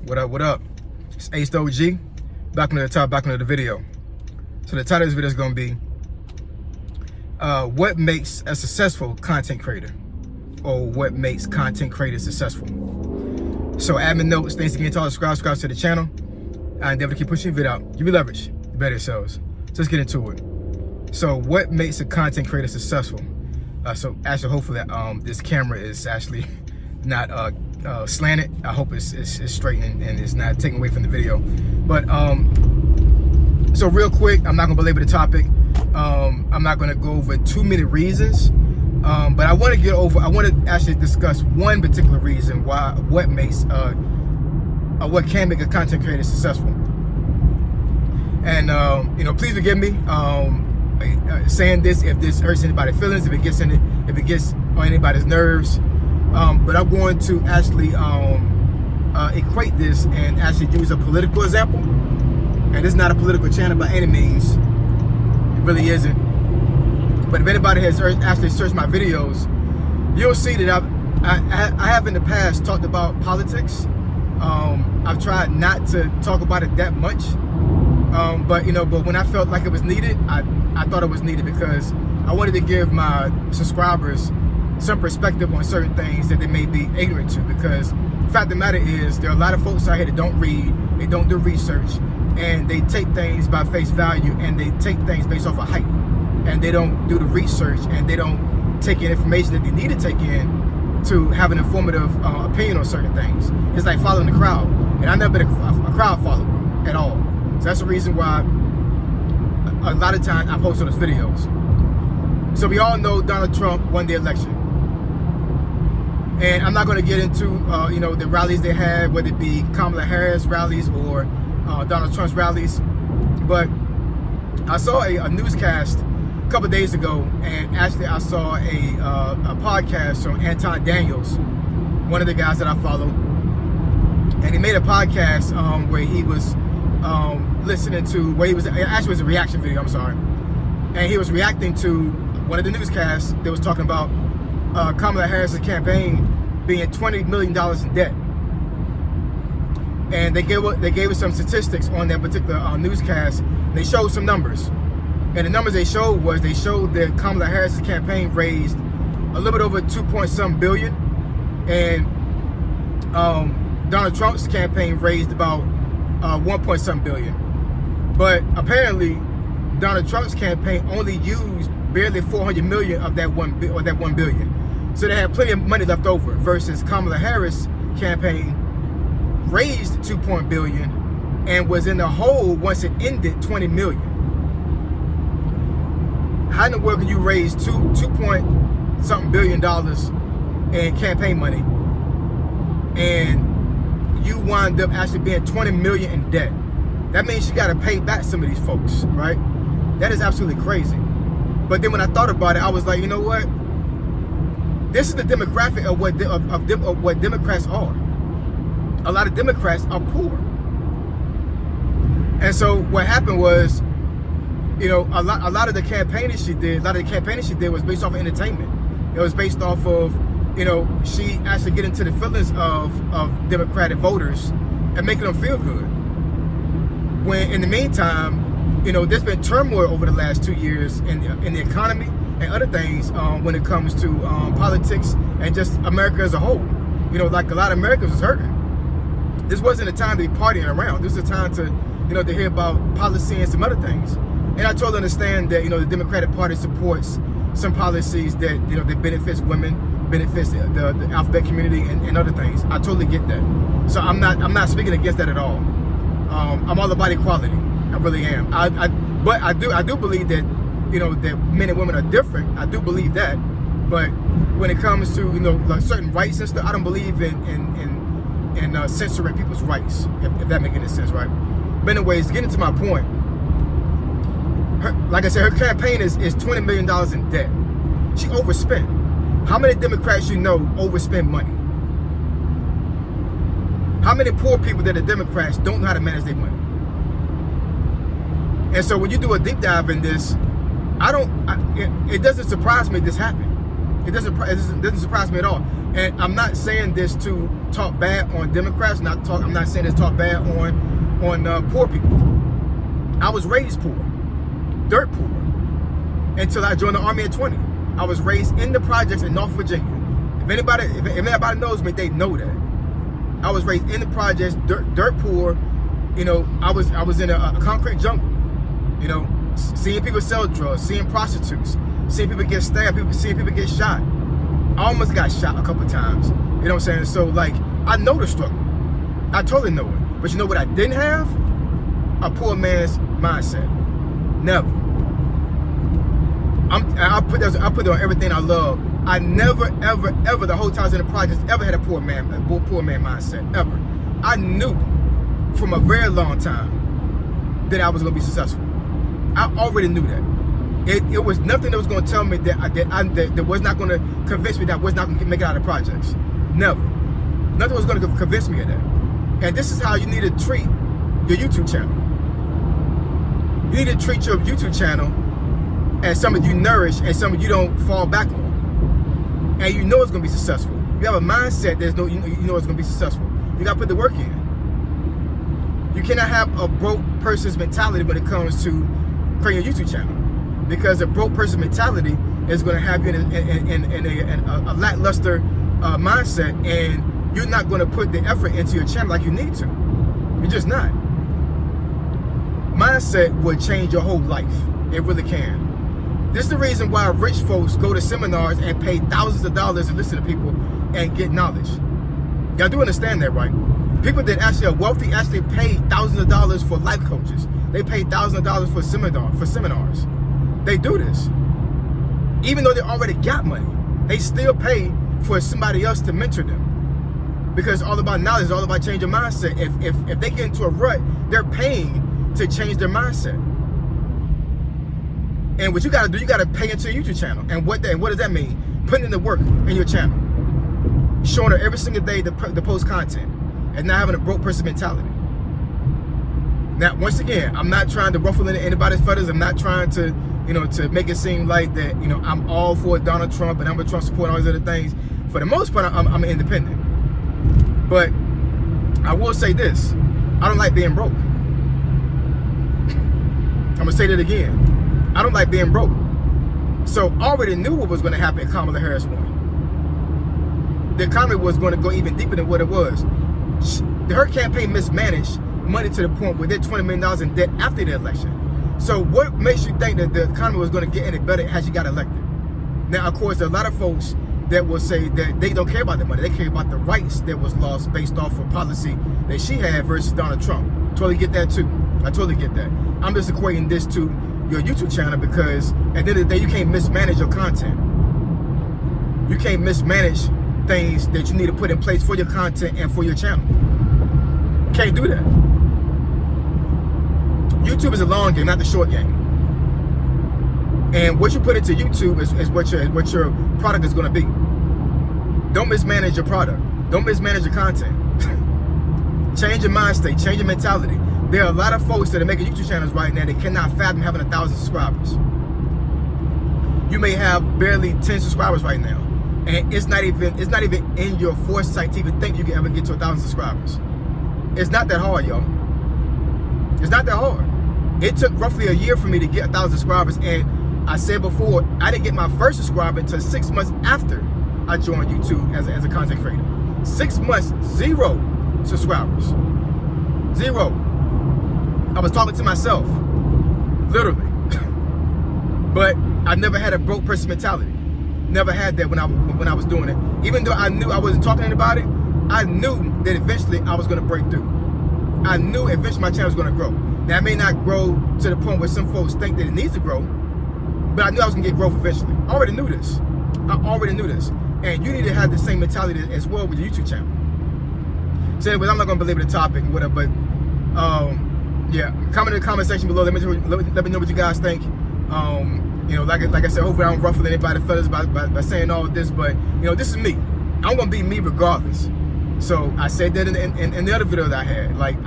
What up, what up? It's Ace the OG, back into the top, back into the video. So the title of this video is going to be, what makes a successful content creator? Or what makes content creators successful? So admin notes, thanks again to all the subscribe to the channel. I endeavor to keep pushing the video out. Give you leverage, you better yourselves. So let's get into it. So what makes a content creator successful? So actually, hopefully this camera is actually not slanted. I hope it's straight and it's not taken away from the video. But so real quick, I'm not gonna belabor the topic. I'm not gonna go over too many reasons, but I want to actually discuss one particular reason what can make a content creator successful. And please forgive me saying this if this hurts anybody's feelings, if it gets on anybody's nerves. But I'm going to actually equate this and actually use a political example. And it's not a political channel by any means. It really isn't. But if anybody has actually searched my videos, you'll see that I have in the past talked about politics. I've tried not to talk about it that much. But when I felt like it was needed, I thought it was needed because I wanted to give my subscribers some perspective on certain things that they may be ignorant to, because the fact of the matter is there are a lot of folks out here that don't read, they don't do research, and they take things by face value, and they take things based off of hype, and they don't do the research, and they don't take in information that they need to take in to have an informative opinion on certain things. It's like following the crowd, and I've never been a crowd follower at all. So that's the reason why a lot of times I post on those videos. So we all know Donald Trump won the election. And I'm not going to get into, the rallies they had, whether it be Kamala Harris rallies or Donald Trump's rallies. But I saw a newscast a couple of days ago, and actually I saw a podcast from Anton Daniels, one of the guys that I follow. And he made a podcast where he was listening to, actually it was a reaction video, I'm sorry. And he was reacting to one of the newscasts that was talking about Kamala Harris's campaign being $20 million in debt. And they gave us some statistics on that particular newscast. They showed some numbers. And the numbers they showed that Kamala Harris's campaign raised a little bit over 2.some billion. And Donald Trump's campaign raised about 1.some billion. But apparently Donald Trump's campaign only used barely 400 million of that 1 billion. So they had plenty of money left over, versus Kamala Harris campaign raised 2 billion and was in the hole once it ended 20 million. How in the world can you raise $2 billion in campaign money and you wind up actually being 20 million in debt? That means you got to pay back some of these folks, right? That is absolutely crazy. But then when I thought about it, I was like, you know what? This is the demographic of what Democrats are. A lot of Democrats are poor. And so what happened was, a lot of the campaigning she did was based off of entertainment. It was based off of, she actually get into the feelings of Democratic voters and making them feel good. When in the meantime, there's been turmoil over the last 2 years in the economy and other things when it comes to politics and just America as a whole. Like a lot of Americans was hurting. This wasn't a time to be partying around. This was a time to, to hear about policy and some other things. And I totally understand that, the Democratic Party supports some policies that, that benefits women, benefits the alphabet community and other things. I totally get that. So I'm not speaking against that at all. I'm all about equality. I really am. But I do believe that, that men and women are different. I do believe that. But when it comes to, like certain rights and stuff, I don't believe in censoring people's rights, if that makes any sense, right? But anyways, getting to my point, like I said, her campaign is $20 million in debt. She overspent. How many Democrats overspend money? How many poor people that are Democrats don't know how to manage their money? And so when you do a deep dive in this, it doesn't surprise me this happened. It doesn't surprise me at all. And I'm not saying this to talk bad on Democrats. I'm not saying this to talk bad on poor people. I was raised poor, dirt poor, until I joined the Army at 20. I was raised in the projects in North Virginia. If anybody knows me, they know that. I was raised in the projects, dirt poor. You know, I was in a concrete jungle. You know, seeing people sell drugs, seeing prostitutes, seeing people get stabbed, seeing people get shot. I almost got shot a couple times. You know what I'm saying? So like, I know the struggle. I totally know it. But you know what I didn't have? A poor man's mindset. Never. I put it on everything I love. I never, ever, ever, the whole time I was in the projects, ever had a poor man mindset, ever. I knew from a very long time that I was going to be successful. I already knew that. It was nothing that was going to tell me that was not going to convince me that I was not going to make it out of projects. Never. Nothing was going to convince me of that. And this is how you need to treat your YouTube channel. You need to treat your YouTube channel as something you nourish and something you don't fall back on. And you know it's going to be successful. You have a mindset you know it's going to be successful. You got to put the work in. You cannot have a broke person's mentality when it comes to creating a YouTube channel. Because a broke person mentality is going to have you in a lackluster mindset, and you're not going to put the effort into your channel like you need to. You're just not. Mindset will change your whole life. It really can. This is the reason why rich folks go to seminars and pay thousands of dollars to listen to people and get knowledge. Y'all do understand that, right? People that actually are wealthy actually pay thousands of dollars for life coaches. They pay thousands of dollars for seminars. They do this. Even though they already got money, they still pay for somebody else to mentor them. Because it's all about knowledge, it's all about changing mindset. If they get into a rut, they're paying to change their mindset. And what you gotta do, you gotta pay into your YouTube channel. And what does that mean? Putting in the work in your channel. Showing her every single day the post content. And not having a broke person mentality. Now, once again, I'm not trying to ruffle anybody's feathers. I'm not trying to, to make it seem like that, I'm all for Donald Trump and I'm a Trump supporter and all these other things. For the most part, I'm independent. But I will say this. I don't like being broke. I'm going to say that again. I don't like being broke. So I already knew what was going to happen if Kamala Harris won. The economy was going to go even deeper than what it was. Her campaign mismanaged money to the point where they're $20 million in debt after the election. So what makes you think that the economy was going to get any better as she got elected? Now, of course, there are a lot of folks that will say that they don't care about the money. They care about the rights that was lost based off of policy that she had versus Donald Trump. Totally get that too. I totally get that. I'm just equating this to your YouTube channel because at the end of the day, you can't mismanage your content. You can't mismanage things that you need to put in place for your content and for your channel. You can't do that. YouTube is a long game, not the short game. And what you put into YouTube is what your product is going to be. Don't mismanage your product. Don't mismanage your content. Change your mind state. Change your mentality. There are a lot of folks that are making YouTube channels right now that cannot fathom having 1,000 subscribers. You may have barely 10 subscribers right now, and it's not even in your foresight to even think you can ever get to 1,000 subscribers. It's not that hard, y'all. It's not that hard. It took roughly a year for me to get 1,000 subscribers, and I said before, I didn't get my first subscriber until 6 months after I joined YouTube as a content creator. 6 months, 0 subscribers. 0. I was talking to myself, literally. But I never had a broke person mentality. Never had that when I was doing it. Even though I knew I wasn't talking about it, I knew that eventually I was going to break through. I knew eventually my channel was going to grow. Now, it may not grow to the point where some folks think that it needs to grow, but I knew I was going to get growth eventually. I already knew this. And you need to have the same mentality as well with your YouTube channel. So anyways, I'm not going to belabor the topic, whatever, but yeah, comment in the comment section below. Let me know what you guys think. Like I said, hopefully I don't ruffle anybody's feathers by saying all of this, but this is me. I'm gonna be me regardless. So I said that in the other video that I had. Like,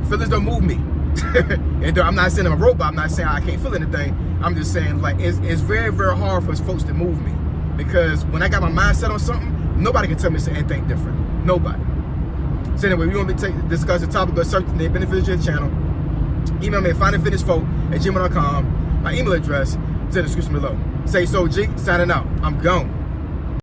feelings don't move me. I'm not saying I'm a robot. I'm not saying I can't feel anything. I'm just saying, like, it's very, very hard for folks to move me. because when I got my mindset on something, nobody can tell me anything different. Nobody. So anyway, we want to discuss the topic of certain they benefit your channel. Email me at findingfitnessfolk@gmail.com. My email address is in the description below. Say so, G. Signing out. I'm gone.